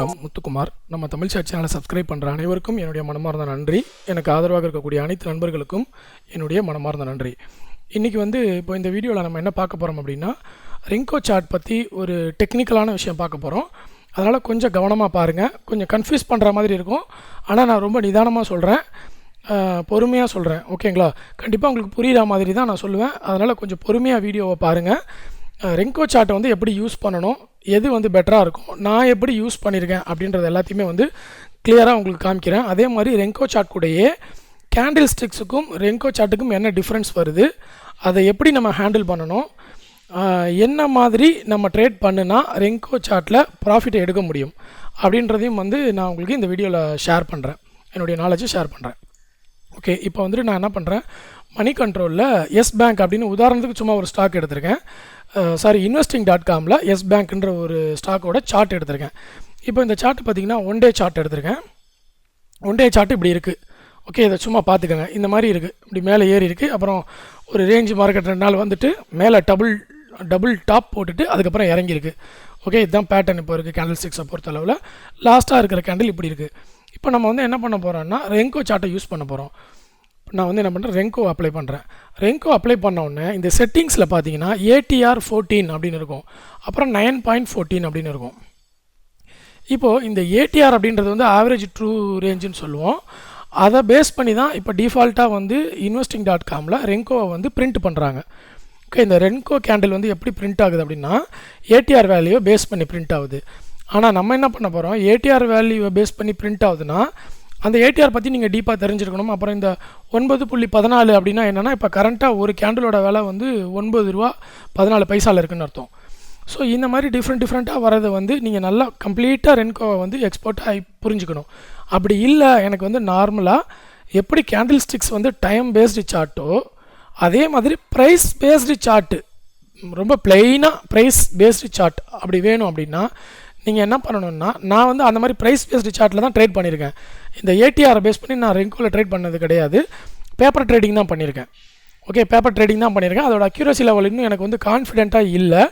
வணக்கம், முத்துக்குமார். நம்ம தமிழ் சாட் சேனலை சப்ஸ்கிரைப் பண்ணுற அனைவருக்கும் என்னுடைய மனமார்ந்த நன்றி. எனக்கு ஆதரவாக இருக்கக்கூடிய அனைத்து நண்பர்களுக்கும் என்னுடைய மனமார்ந்த நன்றி. இன்றைக்கி இப்போ இந்த வீடியோவில் நம்ம என்ன பார்க்க போகிறோம் அப்படின்னா, ரெங்கோ சார்ட் பற்றி ஒரு டெக்னிக்கலான விஷயம் பார்க்க போகிறோம். அதனால் கொஞ்சம் கவனமாக பாருங்கள். கொஞ்சம் கன்ஃபியூஸ் பண்ணுற மாதிரி இருக்கும், ஆனால் நான் ரொம்ப நிதானமாக சொல்கிறேன், பொறுமையாக சொல்கிறேன். ஓகேங்களா? கண்டிப்பாக உங்களுக்கு புரிகிற மாதிரி தான் நான் சொல்லுவேன். அதனால் கொஞ்சம் பொறுமையாக வீடியோவை பாருங்கள். ரெங்கோ சார்ட்டை எப்படி யூஸ் பண்ணணும், எது பெட்டராக இருக்கும், நான் எப்படி யூஸ் பண்ணியிருக்கேன் அப்படின்றது எல்லாத்தையுமே கிளியராக உங்களுக்கு காமிக்கிறேன். அதே மாதிரி ரெங்கோ சார்ட் கூடயே கேண்டில் ஸ்டிக்ஸுக்கும் ரெங்கோ சார்ட்டுக்கும் என்ன டிஃப்ரென்ஸ் வருது, அதை எப்படி நம்ம ஹேண்டில் பண்ணணும், என்ன மாதிரி நம்ம ட்ரேட் பண்ணுனா ரெங்கோ சார்ட்டில் ப்ராஃபிட்டை எடுக்க முடியும் அப்படின்றதையும் நான் உங்களுக்கு இந்த வீடியோவில் ஷேர் பண்ணுறேன், என்னுடைய நாலேஜை ஷேர் பண்ணுறேன். ஓகே, இப்போ நான் என்ன பண்ணுறேன், மணி கண்ட்ரோலில் எஸ் பேங்க் அப்படின்னு உதாரணத்துக்கு சும்மா ஒரு ஸ்டாக் எடுத்திருக்கேன். investing.comல எஸ் பேங்க்ன்ற ஒரு ஸ்டாக்கோட சார்ட் எடுத்திருக்கேன். இப்போ இந்த சார்ட் பார்த்திங்கன்னா ஒன் டே சார்ட் எடுத்திருக்கேன். ஒன் டே சார்ட் இப்படி இருக்குது. ஓகே, இதை சும்மா பார்த்துக்கோங்க. இந்த மாதிரி இருக்குது, இப்படி மேலே ஏறி இருக்குது. அப்புறம் ஒரு ரேஞ்ச் மார்க்கெட் 2 நாள் மேலே டபுள் டாப் போட்டுட்டு அதுக்கப்புறம் இறங்கியிருக்கு. ஓகே, இதுதான் பேட்டர்ன் இப்போ இருக்குது கேண்டில் ஸ்டிக்ஸை பொறுத்தளவில். லாஸ்ட்டாக இருக்கிற கேண்டில் இப்படி இருக்குது. இப்போ நம்ம என்ன பண்ண போகிறோம்னா, ரெங்கோ சார்ட்டை யூஸ் பண்ண போகிறோம். நான் என்ன பண்ணுறேன், ரெங்கோ அப்ளை பண்ணுறேன். ரெங்கோ அப்ளை பண்ண உடனே இந்த செட்டிங்ஸில் பார்த்தீங்கன்னா ATR 14 அப்படின்னு இருக்கும், அப்புறம் 9.14 அப்படின்னு இருக்கும். இப்போது இந்த ATR அப்படின்றது ஆவரேஜ் ட்ரூ ரேஞ்சுன்னு சொல்லுவோம். அதை பேஸ் பண்ணி தான் இப்போ டிஃபால்ட்டாக investing.comல ரெங்கோவை பிரிண்ட் பண்ணுறாங்க. ஓகே, இந்த ரெங்கோ கேண்டில் எப்படி பிரிண்ட் ஆகுது அப்படின்னா, ATR வேல்யூவை பேஸ் பண்ணி பிரிண்ட் ஆகுது. ஆனால் நம்ம என்ன பண்ண போகிறோம், ATR வேல்யூவை பேஸ் பண்ணி பிரிண்ட் ஆகுதுன்னா அந்த ATR பற்றி நீங்கள் டீப்பாக தெரிஞ்சிருக்கணும். அப்புறம் இந்த 9.14 அப்படின்னா என்னென்னா, இப்போ கரண்ட்டாக ஒரு கேண்டிலோட விலை ₹9.14 இருக்குன்னு அர்த்தம். ஸோ இந்த மாதிரி டிஃப்ரெண்ட்டாக வரதை நீங்கள் நல்லா கம்ப்ளீட்டாக ரென்கோவை எக்ஸ்போர்ட் ஆகி புரிஞ்சுக்கணும். அப்படி இல்லை, எனக்கு நார்மலாக எப்படி கேண்டில் ஸ்டிக்ஸ் டைம் பேஸ்டு சார்ட்டோ அதே மாதிரி ப்ரைஸ் பேஸ்டு சார்ட்டு, ரொம்ப பிளெயினாக ப்ரைஸ் பேஸ்டு சார்ட் அப்படி வேணும் அப்படின்னா நீங்கள் என்ன பண்ணணும்னா, நான் அந்த மாதிரி ப்ரைஸ் பேஸ்டு சார்ட்டில் தான் ட்ரேட் பண்ணியிருக்கேன். இந்த ATR பேஸ் பண்ணி நான் ரெங்கோவில் ட்ரேட் பண்ணது கிடையாது, பேப்பர் ட்ரேடிங் தான் பண்ணியிருக்கேன். ஓகே, பேப்பர் ட்ரேடிங் தான் பண்ணியிருக்கேன். அதோட அக்யூரசி லெவல் இன்னும் எனக்கு கான்ஃபிடென்ட்டாக இல்லை,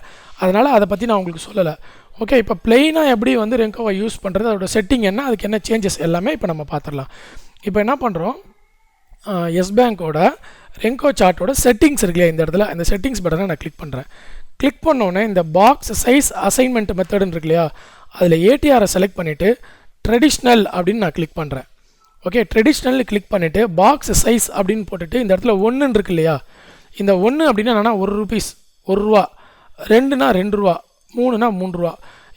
அதனால் அதை பற்றி நான் உங்களுக்கு சொல்லலை. ஓகே, இப்போ பிளெயினாக எப்படி ரெங்கோவை யூஸ் பண்ணுறது, அதோட செட்டிங் என்ன, அதுக்கு என்ன சேஞ்சஸ் எல்லாமே இப்போ நம்ம பார்த்துடலாம். இப்போ என்ன பண்ணுறோம், எஸ் பேங்கோட ரெங்கோ சார்ட்டோட செட்டிங்ஸ் இருக்கு இல்லையா, இந்த இடத்துல இந்த செட்டிங்ஸ் பட்டனை நான் கிளிக் பண்ணுறேன். கிளிக் பண்ணோன்னே இந்த பாக்ஸ் சைஸ் அசைன்மெண்ட் மெத்தடுன்னு இருக்கு இல்லையா, அதில் ATRை செலக்ட் பண்ணிவிட்டு ட்ரெடிஷ்னல் அப்படின்னு நான் கிளிக் பண்ணுறேன். ஓகே, ட்ரெடிஷ்னல் கிளிக் பண்ணிவிட்டு பாக்ஸ் சைஸ் அப்படின்னு போட்டுட்டு இந்த இடத்துல 1 இருக்கு இல்லையா, இந்த 1 அப்படின்னா என்னன்னா ₹1, ₹1, 2னா ₹2, 3னா ₹3.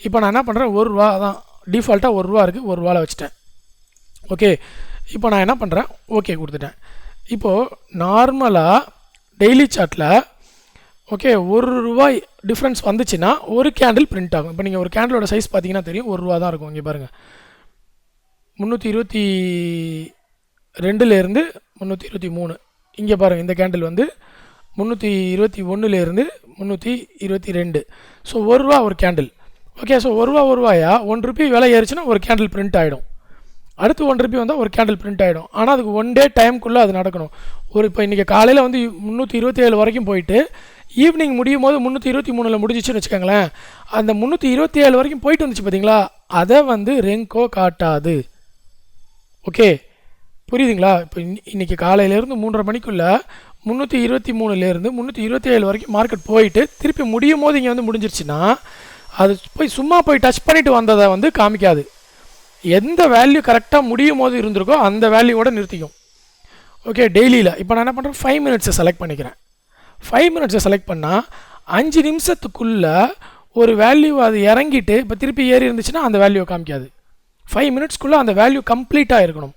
இப்போ நான் என்ன பண்ணுறேன், ₹1 தான் டிஃபால்ட்டாக ₹1 இருக்குது, ₹1 வச்சுட்டேன். ஓகே, இப்போ நான் என்ன பண்ணுறேன், ஓகே கொடுத்துட்டேன். இப்போது நார்மலாக டெய்லி சார்ட்டில் ஓகே ₹1 டிஃப்ரென்ஸ் வந்துச்சுன்னா ஒரு கேண்டில் பிரிண்ட் ஆகும். இப்போ நீங்கள் ஒரு கேண்டிலோட சைஸ் பார்த்தீங்கன்னா தெரியும், ₹1 தான் இருக்கும். இங்கே பாருங்கள், 322லேருந்து 323. இங்கே பாருங்கள், இந்த கேண்டில் 321லேருந்து 322. ஸோ ₹1 ஒரு கேண்டில். ஓகே, ஸோ ₹1 விலை ஏறிச்சுன்னா ஒரு கேண்டில் பிரிண்ட் ஆகிடும். அடுத்து ₹1 வந்தால் ஒரு கேண்டில் பிரிண்ட் ஆகிடும். ஆனால் அதுக்கு 1 டே டைமுக்குள்ளே அது நடக்கணும். இப்போ இன்றைக்கி காலையில் 327 வரைக்கும் போயிட்டு ஈவினிங் முடியும் போது 323 முடிஞ்சிச்சுன்னு வச்சுக்கோங்களேன். அந்த 327 வரைக்கும் போயிட்டு வந்துச்சு பார்த்தீங்களா, அதை ரெங்கோ காட்டாது. ஓகே, புரியுதுங்களா? இப்போ இன்றைக்கி காலையிலேருந்து 3:30 மணிக்குள்ளே 323லேருந்து 327 வரைக்கும் மார்க்கெட் போயிட்டு திருப்பி முடியும் போது இங்கே முடிஞ்சிருச்சுன்னா அது சும்மா போய் டச் பண்ணிவிட்டு வந்ததை காமிக்காது. எந்த வேல்யூ கரெக்டாக முடியும் போது இருந்திருக்கோ அந்த வேல்யூவோட நிறுத்திக்கும். ஓகே, டெய்லியில் இப்போ நான் என்ன பண்ணுறேன், 5 மினிட்ஸை செலக்ட் பண்ணிக்கிறேன். 5 மினிட்ஸை செலக்ட் பண்ணால் 5 நிமிஷத்துக்குள்ளே ஒரு வேல்யூ அது இறங்கிட்டு இப்போ திருப்பி ஏறி இருந்துச்சுன்னா அந்த வேல்யூவை காமிக்காது. 5 மினிட்ஸ்க்குள்ளே அந்த வேல்யூ கம்ப்ளீட்டாக இருக்கணும்.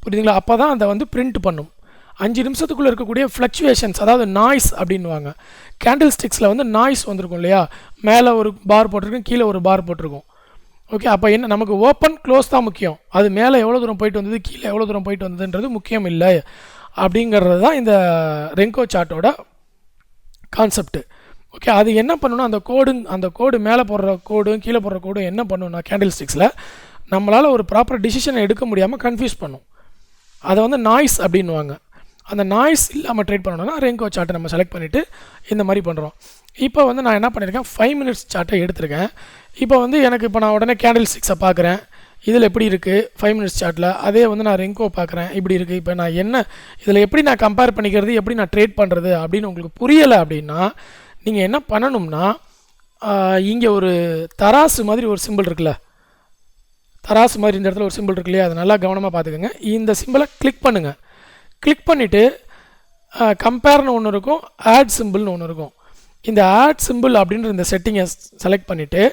புரியுதுங்களா? அப்போ தான் அதை பிரிண்ட் பண்ணும். 5 நிமிஷத்துக்குள்ளே இருக்கக்கூடிய ஃப்ளக்சுவேஷன்ஸ், அதாவது நாய்ஸ் அப்படின்வாங்க. கேண்டில் ஸ்டிக்ஸில் நாய்ஸ் வந்திருக்கும் இல்லையா, மேலே ஒரு பார் போட்டிருக்கும், கீழே ஒரு பார் போட்டிருக்கும். ஓகே, அப்போ என்ன, நமக்கு ஓப்பன் க்ளோஸ் தான் முக்கியம். அது மேலே எவ்வளோ தூரம் போயிட்டு வந்தது, கீழே எவ்வளோ தூரம் போயிட்டு வந்ததுன்றது முக்கியம் இல்லை. அப்படிங்கிறது தான் இந்த ரெங்கோ சார்ட்டோட கான்செப்ட். ஓகே, அது என்ன பண்ணணும்னா, அந்த கோடு மேலே போடுற கோடும் கீழே போடுற கோடும் என்ன பண்ணணும்னா, கேண்டில் ஸ்டிக்ஸில் நம்மளால் ஒரு ப்ராப்பர் டிசிஷனை எடுக்க முடியாமல் கன்ஃபியூஸ் பண்ணும். அதை நாய்ஸ் அப்படின்வாங்க. அந்த நாய்ஸ் இல்லாமல் ட்ரேட் பண்ணணும்னா ரெங்கோ சார்ட்டை நம்ம செலக்ட் பண்ணிவிட்டு இந்த மாதிரி பண்ணுறோம். இப்போ வந்து நான் என்ன பண்ணியிருக்கேன், 5 மினிட்ஸ் சார்ட்டை எடுத்திருக்கேன். இப்போ வந்து எனக்கு இப்போ நான் உடனே கேண்டில் ஸ்டிக்ஸை பார்க்குறேன், இதில் எப்படி இருக்குது 5 மினிட்ஸ் சார்ட்டில், அதே வந்து நான் ரெங்கோ பார்க்குறேன் இப்படி இருக்குது. இப்போ நான் என்ன இதில் எப்படி நான் கம்பேர் பண்ணிக்கிறது, எப்படி நான் ட்ரேட் பண்ணுறது அப்படின்னு உங்களுக்கு புரியலை அப்படின்னா நீங்கள் என்ன பண்ணணும்னா, இங்கே ஒரு தராசு மாதிரி ஒரு சிம்பிள் இருக்குல்ல, தராசு மாதிரி இந்த இடத்துல ஒரு சிம்பிள் இருக்கு இல்லையா, அதை நல்லா கவனமாக பார்த்துக்கோங்க. இந்த சிம்பிளை கிளிக் பண்ணுங்கள். கிளிக் பண்ணிவிட்டு கம்பேர்னு ஒன்று இருக்கும், ஆட் சிம்பிள்னு ஒன்று இருக்கும். இந்த ஆட் சிம்பிள் அப்படின்ற இந்த செட்டிங்கை செலக்ட் பண்ணிவிட்டு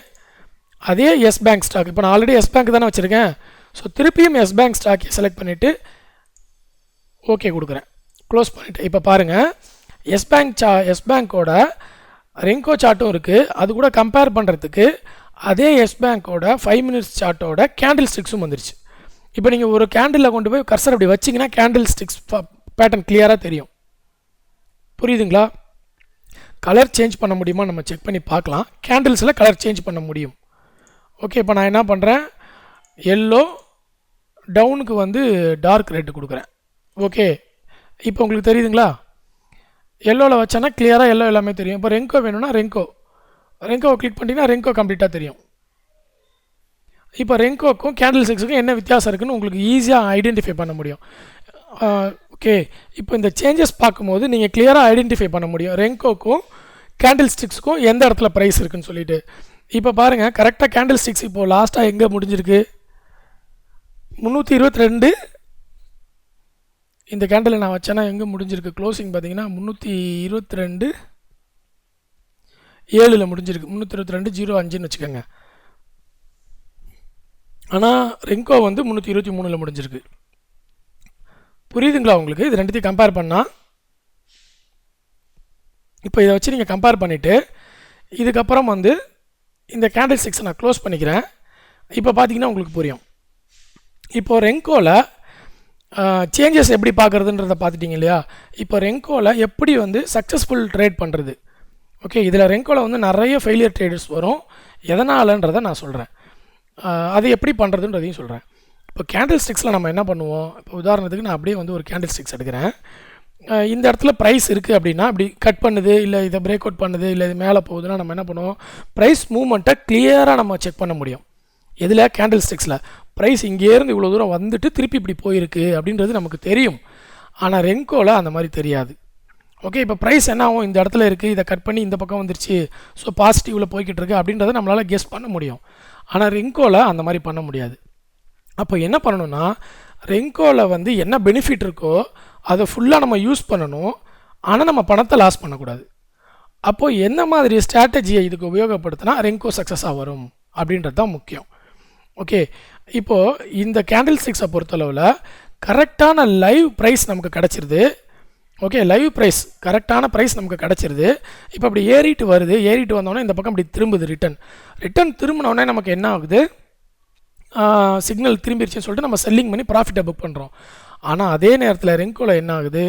அதே எஸ் பேங்க் ஸ்டாக், இப்போ நான் ஆல்ரெடி எஸ் பேங்க் தானே வச்சுருக்கேன், ஸோ திருப்பியும் எஸ் பேங்க் ஸ்டாக்கை செலக்ட் பண்ணிவிட்டு ஓகே கொடுக்குறேன், க்ளோஸ் பண்ணிவிட்டு. இப்போ பாருங்கள், எஸ் பேங்க்கோட ரெங்கோ சார்ட்டும் இருக்குது, அது கூட கம்பேர் பண்ணுறதுக்கு அதே எஸ் பேங்க்கோட 5 மினிட்ஸ் சார்ட்டோட கேண்டில் ஸ்டிக்ஸும் வந்துருச்சு. இப்போ நீங்கள் ஒரு கேண்டிலில் கொண்டு போய் கர்சர் அப்படி வச்சிங்கன்னா கேண்டில் ஸ்டிக்ஸ் பேட்டர்ன் கிளியராக தெரியும். புரியுதுங்களா? கலர் சேஞ்ச் பண்ண முடியுமா நம்ம செக் பண்ணி பார்க்கலாம். கேண்டில்ஸில் கலர் சேஞ்ச் பண்ண முடியும். ஓகே, இப்போ நான் என்ன பண்ணுறேன், எல்லோ டவுனுக்கு வந்து டார்க் ரெட்டு கொடுக்குறேன். ஓகே, இப்போ உங்களுக்கு தெரியுதுங்களா? எல்லோவில் வச்சேன்னா கிளியராக எல்லோ எல்லாமே தெரியும். இப்போ ரெங்கோ வேணும்னா ரெங்கோவை கிளிக் பண்ணிங்கன்னா ரெங்கோ கம்ப்ளீட்டாக தெரியும். இப்போ ரெங்கோக்கும் கேண்டில் ஸ்டிக்ஸுக்கும் என்ன வித்தியாசம் இருக்குதுன்னு உங்களுக்கு ஈஸியாக ஐடென்டிஃபை பண்ண முடியும். ஓகே, இப்போ இந்த சேஞ்சஸ் பார்க்கும்போது நீங்கள் கிளியராக ஐடென்டிஃபை பண்ண முடியும் ரெங்கோக்கும் கேண்டில் ஸ்டிக்ஸுக்கும் எந்த இடத்துல ப்ரைஸ் இருக்குதுன்னு சொல்லிட்டு. இப்போ பாருங்கள், கரெக்டாக கேண்டில் ஸ்டிக்ஸ் இப்போது லாஸ்ட்டாக எங்கே முடிஞ்சிருக்கு, 322. இந்த கேண்டில் நான் வச்சேன்னா எங்கே முடிஞ்சிருக்கு, க்ளோசிங் பார்த்தீங்கன்னா 322.7 முடிஞ்சிருக்கு, 322.05ன்னு வச்சுக்கோங்க. ஆனால் ரெங்கோ வந்து 323 முடிஞ்சிருக்கு. புரியுதுங்களா உங்களுக்கு? இது ரெண்டுத்தையும் கம்பேர் பண்ணால், இப்போ இதை வச்சு நீங்கள் கம்பேர் பண்ணிவிட்டு இதுக்கப்புறம் வந்து இந்த கேண்டில் ஸ்டிக்ஸை நான் க்ளோஸ் பண்ணிக்கிறேன். இப்போ பார்த்தீங்கன்னா உங்களுக்கு புரியும். இப்போது ரெங்கோவில் சேஞ்சஸ் எப்படி பார்க்குறதுன்றதை பார்த்துட்டிங்க இல்லையா? இப்போ ரெங்கோவில் எப்படி வந்து சக்ஸஸ்ஃபுல் ட்ரேட் பண்ணுறது. ஓகே, இதில் ரெங்கோவில் வந்து நிறைய ஃபெயிலியர் ட்ரேடர்ஸ் வரும். எதனாலன்றதை நான் சொல்கிறேன், அது எப்படி பண்ணுறதுன்றதையும் சொல்கிறேன். இப்போ கேண்டில் ஸ்டிக்ஸில் நம்ம என்ன பண்ணுவோம், இப்போ உதாரணத்துக்கு நான் அப்படியே வந்து ஒரு கேண்டில் ஸ்டிக்ஸ் எடுக்கிறேன். இந்த இடத்துல ப்ரைஸ் இருக்குது அப்படின்னா இப்படி கட் பண்ணுது, இல்லை இதை பிரேக் அவுட் பண்ணுது, இல்லை இது மேலே போகுதுன்னா நம்ம என்ன பண்ணுவோம், ப்ரைஸ் மூவ்மெண்ட்டை கிளியராக நம்ம செக் பண்ண முடியும். இதில் கேண்டில் ஸ்டிக்ஸில் ப்ரைஸ் இங்கேருந்து இவ்வளோ தூரம் வந்துட்டு திருப்பி இப்படி போயிருக்கு அப்படின்றது நமக்கு தெரியும். ஆனால் ரெங்கோவில் அந்த மாதிரி தெரியாது. ஓகே, இப்போ ப்ரைஸ் என்ன ஆகும், இந்த இடத்துல இருக்குது, இதை கட் பண்ணி இந்த பக்கம் வந்துருச்சு, ஸோ பாசிட்டிவில் போய்கிட்டு இருக்குது அப்படின்றத நம்மளால் கெஸ் பண்ண முடியும். ஆனால் ரெங்கோவில் அந்த மாதிரி பண்ண முடியாது. அப்போ என்ன பண்ணணும்னா, ரெங்கோவில் வந்து என்ன பெனிஃபிட் இருக்கோ அதை ஃபுல்லாக நம்ம யூஸ் பண்ணணும். ஆனால் நம்ம பணத்தை லாஸ் பண்ணக்கூடாது. அப்போது என்ன மாதிரி ஸ்ட்ராட்டஜியை இதுக்கு உபயோகப்படுத்தினா ரெங்கோ சக்ஸஸாக வரும் அப்படின்றது தான் முக்கியம். ஓகே, இப்போது இந்த கேண்டில் ஸ்டிக்ஸை பொறுத்தளவில் கரெக்டான லைவ் ப்ரைஸ் நமக்கு கிடச்சிருது. ஓகே, லைவ் ப்ரைஸ் கரெக்டான ப்ரைஸ் நமக்கு கிடச்சிருது. இப்போ அப்படி ஏறிட்டு வருது, ஏறிட்டு வந்தோடனே இந்த பக்கம் அப்படி திரும்புது, ரிட்டன் திரும்பினோடனே நமக்கு என்ன ஆகுது, சிக்னல் திரும்பிடுச்சுன்னு சொல்லிட்டு நம்ம செல்லிங் பண்ணி ப்ராஃபிட்டை புக் பண்ணுறோம். ஆனால் அதே நேரத்தில் ரெங்கோவில் என்ன ஆகுது,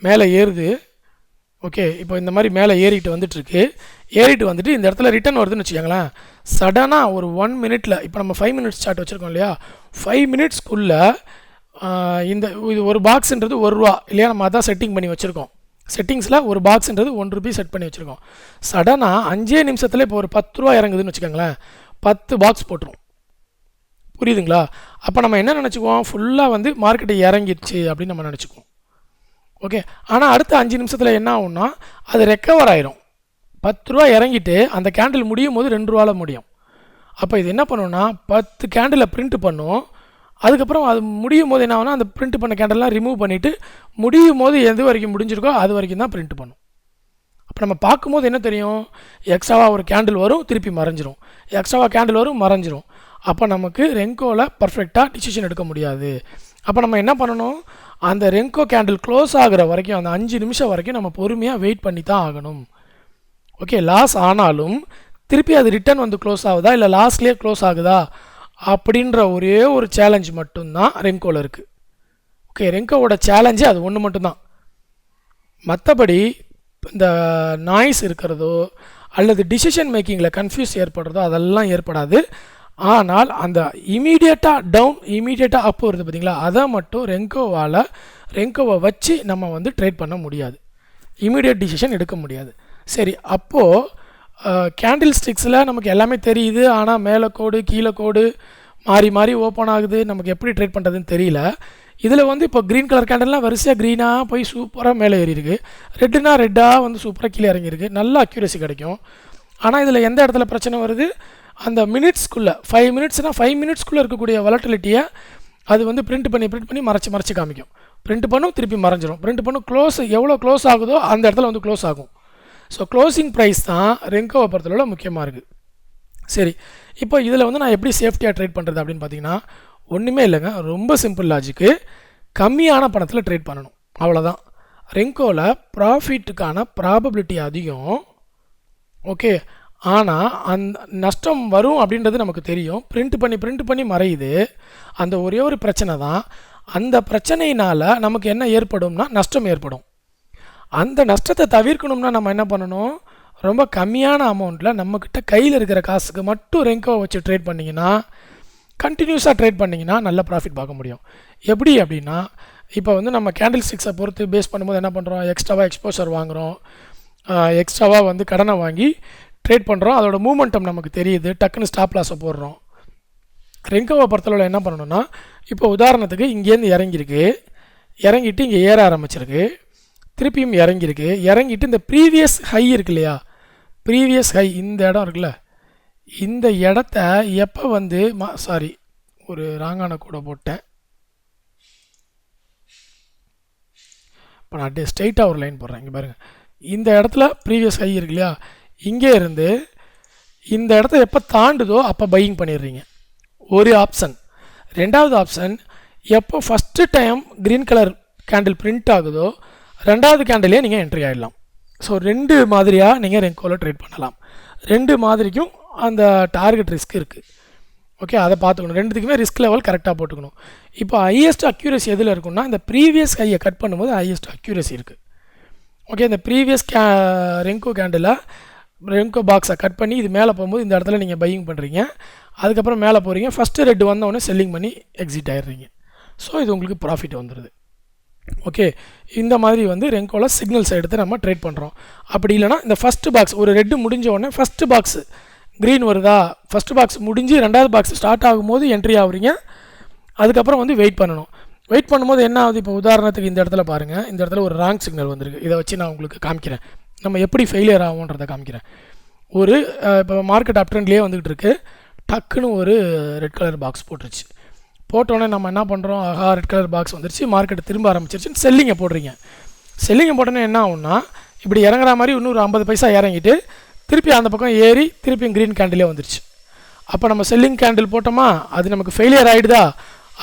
மேலே ஏறுது. ஓகே, இப்போ இந்த மாதிரி மேலே ஏறிட்டு வந்துட்டுருக்கு, ஏறிட்டு வந்துட்டு இந்த இடத்துல ரிட்டன் வருதுன்னு வச்சுக்கோங்களேன். சடனாக ஒரு 1 மினிட்டில், இப்போ நம்ம 5 மினிட்ஸ் சார்ட் வச்சுருக்கோம் இல்லையா, 5 மினிட்ஸ்க்குள்ளே இந்த இது ஒரு பாக்ஸுன்றது ₹1 இல்லையா, நம்ம அதான் செட்டிங் பண்ணி வச்சுருக்கோம். செட்டிங்ஸில் ஒரு பாக்ஸுன்றது ₹1 செட் பண்ணி வச்சுருக்கோம். சடனாக 5 நிமிஷத்தில் இப்போ ஒரு ₹10 இறங்குதுன்னு வச்சுக்கோங்களேன், 10 பாக்ஸ் போட்டுரும். புரியுதுங்களா? அப்போ நம்ம என்ன நினச்சிக்குவோம், ஃபுல்லாக வந்து மார்க்கெட்டை இறங்கிடுச்சு அப்படின்னு நம்ம நினச்சிக்குவோம். ஓகே, ஆனால் அடுத்த 5 நிமிஷத்தில் என்ன ஆகும்னா அது ரெக்கவர் ஆயிரும். ₹10 இறங்கிட்டு அந்த கேண்டில் முடியும் போது ₹2 முடியும். அப்போ இது என்ன பண்ணுன்னா 10 கேண்டிலை பிரிண்ட் பண்ணும். அதுக்கப்புறம் அது முடியும் போது என்ன ஆகுனா அந்த பிரிண்ட் பண்ண கேண்டல்லாம் ரிமூவ் பண்ணிவிட்டு முடியும் போது எது வரைக்கும் முடிஞ்சிருக்கோ அது வரைக்கும் தான் பிரிண்ட் பண்ணும். அப்போ நம்ம பார்க்கும்போது என்ன தெரியும், எக்ஸ்ட்ராவாக ஒரு கேண்டில் வரும், திருப்பி மறைஞ்சிரும், எக்ஸ்ட்ராவாக கேண்டில் வரும், மறைஞ்சிரும். அப்போ நமக்கு ரெங்கோவில் பர்ஃபெக்டாக டிசிஷன் எடுக்க முடியாது. அப்போ நம்ம என்ன பண்ணணும், அந்த ரெங்கோ கேண்டில் க்ளோஸ் ஆகிற வரைக்கும், அந்த 5 நிமிஷம் வரைக்கும் நம்ம பொறுமையாக வெயிட் பண்ணி தான் ஆகணும். ஓகே, லாஸ் ஆனாலும் திருப்பி அது ரிட்டர்ன் வந்து க்ளோஸ் ஆகுதா இல்லை லாஸ்ட்லேயே க்ளோஸ் ஆகுதா அப்படின்ற ஒரே ஒரு சேலஞ்ச் மட்டும்தான் ரெங்கோவில் இருக்குது. ஓகே, ரெங்கோவோட சேலஞ்சு அது ஒன்று மட்டும்தான். மற்றபடி இந்த நாய்ஸ் இருக்கிறதோ அல்லது டிசிஷன் மேக்கிங்கில் கன்ஃபியூஸ் ஏற்படுறதோ அதெல்லாம் ஏற்படாது. ஆனால் அந்த இமீடியட்டாக டவுன் இமீடியட்டாக அப் வருது பார்த்தீங்களா, அதை மட்டும் ரெங்கோவை வச்சு நம்ம வந்து ட்ரேட் பண்ண முடியாது, இமீடியட் டிசிஷன் எடுக்க முடியாது. சரி, அப்போது கேண்டில் ஸ்டிக்ஸில் நமக்கு எல்லாமே தெரியுது, ஆனால் மேலே கோடு கீழே கோடு மாறி மாறி ஓப்பன் ஆகுது, நமக்கு எப்படி ட்ரேட் பண்ணுறதுன்னு தெரியல. இதில் வந்து இப்போ க்ரீன் கலர் கேண்டல்லாம் வரிசையாக க்ரீனாக போய் சூப்பராக மேலே ஏறிருக்கு, ரெட்டுனா ரெட்டாக வந்து சூப்பராக கீழே இறங்கியிருக்கு, நல்ல அக்யூரசி கிடைக்கும். ஆனால் இதில் எந்த இடத்துல பிரச்சனை வருது, அந்த மினிட்ஸ்க்குள்ளே 5 மினிட்ஸ்னால் 5 மினிட்ஸ்க்குள்ளே இருக்கக்கூடிய வாலட்டிலிட்டியை அது வந்து பிரிண்ட் பண்ணி மறைச்சி காமிக்கும். பிரிண்ட் பண்ணும், திருப்பி மறைஞ்சிரும், பிரிண்ட் பண்ணும், எவ்வளோ க்ளோஸ் ஆகுதோ அந்த இடத்துல வந்து க்ளோஸ் ஆகும். ஸோ க்ளோசிங் ப்ரைஸ் தான் ரெங்கோவை பொறுத்தளவில் முக்கியமாக இருக்குது. சரி, இப்போ இதில் வந்து நான் எப்படி சேஃப்டியாக ட்ரேட் பண்ணுறது அப்படின்னு பார்த்தீங்கன்னா, ஒன்றுமே இல்லைங்க, ரொம்ப சிம்பிள் லாஜிக்கு. கம்மியான பணத்தில் ட்ரேட் பண்ணணும், அவ்வளோதான். ரெங்கோவில் ப்ராஃபிட்டுக்கான ப்ராபபிலிட்டி அதிகம், ஓகே. ஆனால் அந்த நஷ்டம் வரும் அப்படின்றது நமக்கு தெரியும், பிரிண்ட் பண்ணி மறையுது. அந்த ஒரே ஒரு பிரச்சனை தான், அந்த பிரச்சனையினால் நமக்கு என்ன ஏற்படும்னா நஷ்டம் ஏற்படும். அந்த நஷ்டத்தை தவிர்க்கணும்னா நம்ம என்ன பண்ணணும், ரொம்ப கம்மியான அமௌண்ட்டில் நம்மக்கிட்ட கையில் இருக்கிற காசுக்கு மட்டும் ரெங்கோவை வச்சு ட்ரேட் பண்ணிங்கன்னா, கண்டினியூஸாக ட்ரேட் பண்ணிங்கன்னா நல்ல ப்ராஃபிட் பார்க்க முடியும். எப்படி அப்படின்னா, இப்போ வந்து நம்ம கேண்டில் ஸ்டிக்ஸை பொறுத்து பேஸ் பண்ணும்போது என்ன பண்ணுறோம், எக்ஸ்ட்ராவாக எக்ஸ்போஷர் வாங்குகிறோம், எக்ஸ்ட்ராவாக வந்து கடனை வாங்கி ட்ரேட் பண்ணுறோம், அதோட மூமெண்டம் நமக்கு தெரியுது, டக்குன்னு ஸ்டாப் லாஸை போடுறோம். ரெங்கோவை பொறுத்தளவில் என்ன பண்ணணும்னா, இப்போ உதாரணத்துக்கு இங்கேருந்து இறங்கிட்டு இங்கே ஏற ஆரம்பிச்சிருக்கு, திருப்பியும் இறங்கிட்டு இந்த ப்ரீவியஸ் ஹை இருக்கு இல்லையா, ப்ரீவியஸ் ஹை இந்த இடம் இருக்குல்ல, இந்த இடத்த எப்போ வந்து ஒரு ராங்கான கூட போட்டேன், இப்போ நான் அப்படியே ஸ்ட்ரைட்டாக ஒரு லைன் போடுறேன், இங்கே பாருங்கள், இந்த இடத்துல ப்ரீவியஸ் ஹை இருக்கு இல்லையா, இங்கே இருந்து இந்த இடத்த எப்போ தாண்டுதோ அப்போ பையிங் பண்ணிடுறீங்க, ஒரு ஆப்ஷன். ரெண்டாவது ஆப்ஷன், எப்போ first time green colour candle print ஆகுதோ ரெண்டாவது கேண்டிலே நீங்கள் என்ட்ரி ஆகிடலாம். ஸோ 2 மாதிரியாக நீங்கள் ரெங்கோவில் ட்ரேட் பண்ணலாம். 2 மாதிரிக்கும் அந்த டார்கெட் ரிஸ்க் இருக்குது, ஓகே. அதை பார்த்துக்கணும், ரெண்டுத்துக்குமே ரிஸ்க் லெவல் கரெக்டாக போட்டுக்கணும். இப்போ ஹையஸ்ட் அக்யூரசி எதில் இருக்குன்னா, இந்த ப்ரீவியஸ் ஹையை கட் பண்ணும்போது ஹையஸ்ட் அக்யூரசி இருக்குது, ஓகே. இந்த ப்ரீவியஸ் ரெங்கோ பாக்ஸை கட் பண்ணி இது மேலே போகும்போது இந்த இடத்துல நீங்கள் பையிங் பண்ணுறீங்க, அதுக்கப்புறம் மேலே போகிறீங்க, ஃபஸ்ட்டு ரெட்டு வந்தோடனே செல்லிங் பண்ணி எக்ஸிட் ஆகிடுறீங்க. ஸோ இது உங்களுக்கு ப்ராஃபிட் வந்துடுது, ஓகே. இந்த மாதிரி வந்து ரெங்கோவில் சிக்னல்ஸ் எடுத்து நம்ம ட்ரேட் பண்ணுறோம். அப்படி இல்லைனா இந்த ஃபஸ்ட்டு பாக்ஸ் ஒரு ரெட்டு முடிஞ்ச உடனே ஃபஸ்ட்டு பாக்ஸ் க்ரீன் வருதா, ஃபஸ்ட்டு பாக்ஸ் முடிஞ்சு ரெண்டாவது பாக்ஸ் ஸ்டார்ட் ஆகும்போது என்ட்ரி ஆகுறீங்க, அதுக்கப்புறம் வந்து வெயிட் பண்ணணும். வெயிட் பண்ணும்போது என்ன ஆகுது, இப்போ உதாரணத்துக்கு இந்த இடத்துல பாருங்கள், இந்த இடத்துல ஒரு ராங் சிக்னல் வந்திருக்கு, இதை வச்சு நான் உங்களுக்கு காமிக்கிறேன், நம்ம எப்படி ஃபெயிலியர் ஆகுன்றதை காமிக்கிறேன். இப்போ மார்க்கெட் அப் ட்ரெண்ட்லேயே வந்துக்கிட்டு இருக்குது, டக்குன்னு ஒரு ரெட் கலர் பாக்ஸ் போட்டுருச்சு, போட்டோன்னே நம்ம என்ன பண்ணுறோம், ஆஹா ரெட் கலர் பாக்ஸ் வந்துருச்சு, மார்க்கெட் திரும்ப ஆரம்பிச்சிருச்சுன்னு செல்லிங்கை போடுறீங்க. செல்லிங்கை போட்டோன்னே என்ன ஆகும்னா, இப்படி இறங்குற மாதிரி இன்னொரு 50 பைசா இறங்கிட்டு திருப்பி அந்த பக்கம் ஏறி திருப்பியும் க்ரீன் கேண்டிலே வந்துருச்சு. அப்போ நம்ம செல்லிங் கேண்டில் போட்டோமா, அது நமக்கு ஃபெயிலியர் ஆகிடுதா.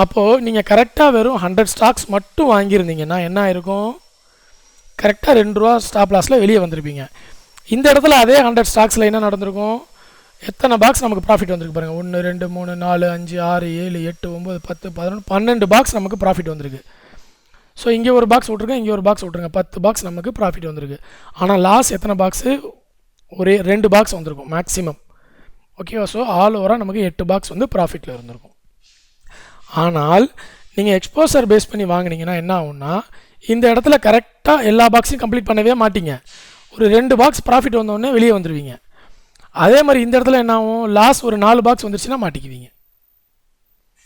அப்போது நீங்கள் கரெக்டாக வெறும் 100 ஸ்டாக்ஸ் மட்டும் வாங்கியிருந்தீங்கன்னா என்ன ஆயிருக்கும், கரெக்டாக 2 ரூபா ஸ்டாப் லாஸில் வெளியே வந்திருப்பீங்க. இந்த இடத்துல அதே 100 ஸ்டாக்ஸில் என்ன நடந்திருக்கும், எத்தனை பாக்ஸ் நமக்கு ப்ராஃபிட் வந்திருக்கு பாருங்கள், 1 2 3 4 5 6 7 8 9 10 11 12 பாக்ஸ் நமக்கு ப்ராஃபிட் வந்திருக்கு. ஸோ இங்கே ஒரு பாக்ஸ் விட்ருங்க, இங்கே ஒரு பாக்ஸ் விட்ருங்க, 10 பாக்ஸ் நமக்கு ப்ராஃபிட் வந்திருக்கு. ஆனால் லாஸ் எத்தனை பாக்ஸு, ஒரே 2 பாக்ஸ் வந்திருக்கும் மேக்ஸிமம், ஓகேவா. ஸோ ஆல் ஓவராக நமக்கு 8 பாக்ஸ் வந்து ப்ராஃபிட்டில் இருந்திருக்கும். ஆனால் நீங்கள் எக்ஸ்போசர் பேஸ் பண்ணி வாங்கினீங்கன்னா என்ன ஆகும்னா, இந்த இடத்துல கரெக்டாக எல்லா பாக்ஸையும் கம்ப்ளீட் பண்ணவே மாட்டீங்க, ஒரு 2 பாக்ஸ் ப்ராஃபிட் வந்தோடனே வெளியே வந்துடுவீங்க. அதே மாதிரி இந்த இடத்துல என்ன ஆகும், லாஸ் ஒரு 4 பாக்ஸ் வந்துருச்சுன்னா மாட்டிக்குவீங்க.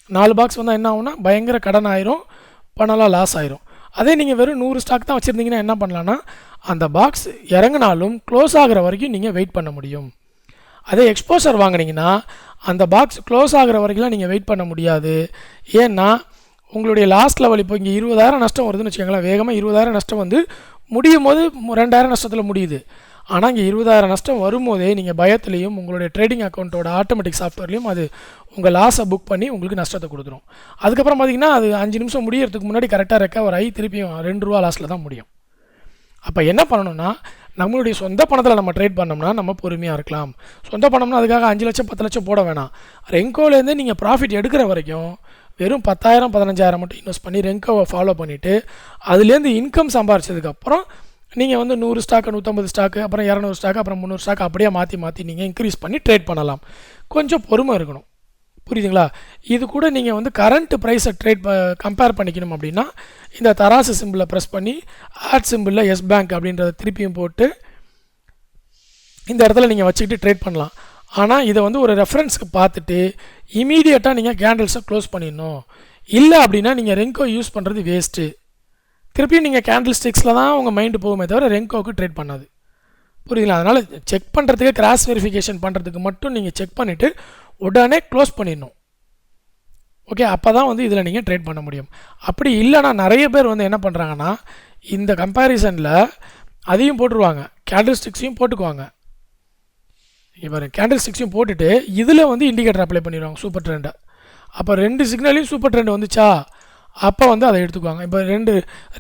4 பாக்ஸ் வந்தால் என்ன ஆகும்னா பயங்கர கடன் ஆயிரும், பணம்லாம் லாஸ் ஆயிரும். அதே நீங்கள் வெறும் 100 ஸ்டாக் தான் வச்சுருந்தீங்கன்னா என்ன பண்ணலான்னா, அந்த பாக்ஸ் இறங்கினாலும் க்ளோஸ் ஆகிற வரைக்கும் நீங்கள் வெயிட் பண்ண முடியும். அதே எக்ஸ்போசர் வாங்கினீங்கன்னா அந்த பாக்ஸ் க்ளோஸ் ஆகிற வரைக்கும்லாம் நீங்கள் வெயிட் பண்ண முடியாது. ஏன்னா உங்களுடைய லாஸ்ட் லெவல் இப்போ இங்கே 20,000 நஷ்டம் வருதுன்னு வச்சுக்கோங்களேன், வேகமாக 20,000 நஷ்டம் வந்து முடியும் போது 2,000 நஷ்டத்தில் முடியுது. ஆனால் இங்கே 20,000 நஷ்டம் வரும்போதே நீங்கள் பயத்துலேயும் உங்களுடைய ட்ரேடிங் அக்கௌண்ட்டோட ஆட்டோமேட்டிக் சாஃப்ட்வேர்லேயும் அது உங்கள் லாஸை புக் பண்ணி உங்களுக்கு நஷ்டத்தை கொடுத்துரும். அதுக்கப்புறம் பார்த்திங்கன்னா அது 5 நிமிஷம் முடியறதுக்கு முன்னாடி கரெக்டாக ரெக்கவர் ஆகி திருப்பியும் 2 ரூபா லாஸில் தான் முடியும். அப்போ என்ன பண்ணணும்னா, நம்மளுடைய சொந்த பணத்தில் நம்ம ட்ரேட் பண்ணோம்னா நம்ம பொறுமையாக இருக்கலாம். சொந்த பணம்னா அதுக்காக 5 லட்சம் 10 லட்சம் போட வேணாம். ரெங்கோலேருந்து நீங்கள் ப்ராஃபிட் எடுக்கிற வரைக்கும் வெறும் 10,000 15,000 மட்டும் இன்வெஸ்ட் பண்ணி ரெங்கோவை ஃபாலோ பண்ணிவிட்டு அதுலேருந்து இன்கம் சம்பாரிச்சதுக்கப்புறம் நீங்கள் வந்து 100 ஸ்டாக்கு 150 ஸ்டாக்கு அப்புறம் 200 ஸ்டாக்கு அப்புறம் 300 ஸ்டாக் அப்படியே மாற்றி நீங்கள் இன்க்ரீஸ் பண்ணி ட்ரேட் பண்ணலாம். கொஞ்சம் பொறுமை இருக்கணும். புரியுதுங்களா? இது கூட நீங்கள் வந்து கரண்ட் ப்ரைஸை கம்பேர் பண்ணிக்கணும் அப்படின்னா இந்த தராசு சிம்பிளை ப்ரெஸ் பண்ணி ஆட் சிம்பிளில் எஸ் பேங்க் அப்படின்றத திருப்பியும் போட்டு இந்த இடத்துல நீங்கள் வச்சுக்கிட்டு ட்ரேட் பண்ணலாம். ஆனால் இதை வந்து ஒரு ரெஃபரன்ஸ்க்கு பார்த்துட்டு இமீடியட்டாக நீங்கள் கேண்டில்ஸை க்ளோஸ் பண்ணிடணும். இல்லை அப்படின்னா நீங்கள் ரெங்கோ யூஸ் பண்ணுறது வேஸ்ட்டு. திருப்பியும் நீங்கள் கேண்டில் ஸ்டிக்ஸில் தான் உங்கள் மைண்டு போகுமே தவிர ரெங்கோவுக்கு ட்ரேட் பண்ணாது. புரியுதுங்களா? அதனால் செக் பண்ணுறதுக்கு கிராஸ் வெரிஃபிகேஷன் பண்ணுறதுக்கு மட்டும் நீங்கள் செக் பண்ணிவிட்டு உடனே க்ளோஸ் பண்ணிடணும். ஓகே, அப்போ தான் வந்து இதில் நீங்கள் ட்ரேட் பண்ண முடியும். அப்படி இல்லைனா நிறைய பேர் வந்து என்ன பண்ணுறாங்கன்னா இந்த கம்பேரிசனில் அதையும் போட்டுருவாங்க, கேண்டில் ஸ்டிக்ஸையும் போட்டுக்குவாங்க. இவர் கேண்டில் ஸ்டிக்ஸையும் போட்டுட்டு இதில் வந்து இண்டிகேட்டர் அப்ளை பண்ணிடுவாங்க சூப்பர் ட்ரெண்டை. அப்போ 2 சிக்னலையும் சூப்பர் ட்ரெண்ட் வந்துச்சா அப்போ வந்து அதை எடுத்துக்குவாங்க. இப்போ 2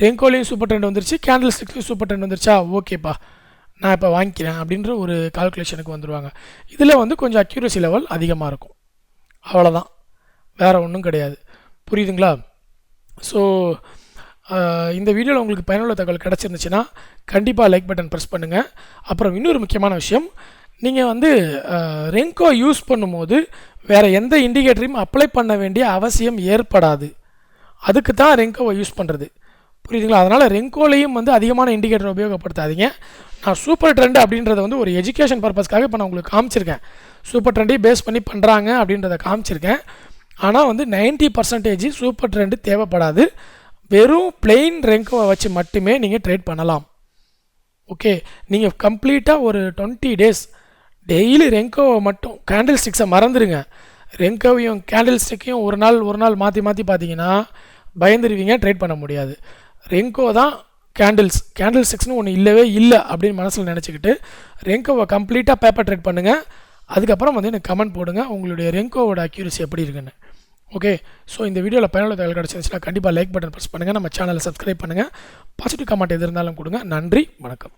ரெங்கோலையும் சூப்பர் ட்ரெண்ட் வந்துருச்சு, கேண்டில் ஸ்டிக்ஸ்லையும் சூப்பர் ட்ரெண்ட் வந்துருச்சா, ஓகேப்பா நான் இப்போ வாங்கிக்கிறேன் அப்படின்ற ஒரு கால்குலேஷனுக்கு வந்துடுவாங்க. இதில் வந்து கொஞ்சம் அக்யூரசி லெவல் அதிகமாக இருக்கும். அவ்வளோதான், வேறு ஒன்றும் கிடையாது. புரியுதுங்களா? ஸோ இந்த வீடியோவில் உங்களுக்கு பயனுள்ள தகவல் கிடச்சிருந்துச்சுன்னா கண்டிப்பாக லைக் பட்டன் ப்ரெஸ் பண்ணுங்கள். அப்புறம் இன்னொரு முக்கியமான விஷயம், நீங்கள் வந்து ரெங்கோ யூஸ் பண்ணும்போது வேறு எந்த இண்டிகேட்டரையும் அப்ளை பண்ண வேண்டிய அவசியம் ஏற்படாது. அதுக்கு தான் ரெங்கோவை யூஸ் பண்ணுறது. புரியுதுங்களா? அதனால் ரெங்கோலையும் வந்து அதிகமான இண்டிகேட்டர் உபயோகப்படுத்தாதீங்க. நான் சூப்பர் ட்ரெண்ட் அப்படின்றத வந்து ஒரு எஜுகேஷன் பர்பஸ்க்காக இப்போ நான் உங்களுக்கு காமிச்சிருக்கேன். சூப்பர் ட்ரெண்டையும் பேஸ் பண்ணி பண்ணுறாங்க அப்படின்றத காமிச்சிருக்கேன். ஆனால் வந்து 90% சூப்பர் ட்ரெண்டு தேவைப்படாது. வெறும் பிளெயின் ரெங்கோவை வச்சு மட்டுமே நீங்கள் ட்ரேட் பண்ணலாம். ஓகே, நீங்கள் கம்ப்ளீட்டாக ஒரு 20 டேஸ் டெய்லி ரெங்கோவை மட்டும், கேண்டில் ஸ்டிக்ஸை மறந்துடுங்க. ரெங்கோவையும் கேண்டில் ஸ்டிக்கையும் ஒரு நாள் மாற்றி பார்த்தீங்கன்னா பயந்துருவீங்க, ட்ரேட் பண்ண முடியாது. ரெங்கோ தான் கேண்டில் ஸ்டிக்ஸ்னு ஒன்று இல்லவே இல்லை அப்படின்னு மனசில் நினச்சிக்கிட்டு ரெங்கோவை கம்ப்ளீட்டாக பேப்பர் ட்ரேட் பண்ணுங்கள். அதுக்கப்புறம் வந்து எனக்கு கமெண்ட் போடுங்க உங்களுடைய ரெங்கோவோட அக்யூரசி எப்படி இருக்குன்னு. ஓகே, ஸோ இந்த வீடியோவில் பயனுள்ள தகவல் கிடச்சிருந்துச்சுன்னா கண்டிப்பாக லைக் பட்டன் ப்ரெஸ் பண்ணுங்கள், நம்ம சேனலை சப்ஸ்கிரைப் பண்ணுங்கள், பாசிட்டிவ் கமெண்ட் எது இருந்தாலும் கொடுங்க. நன்றி, வணக்கம்.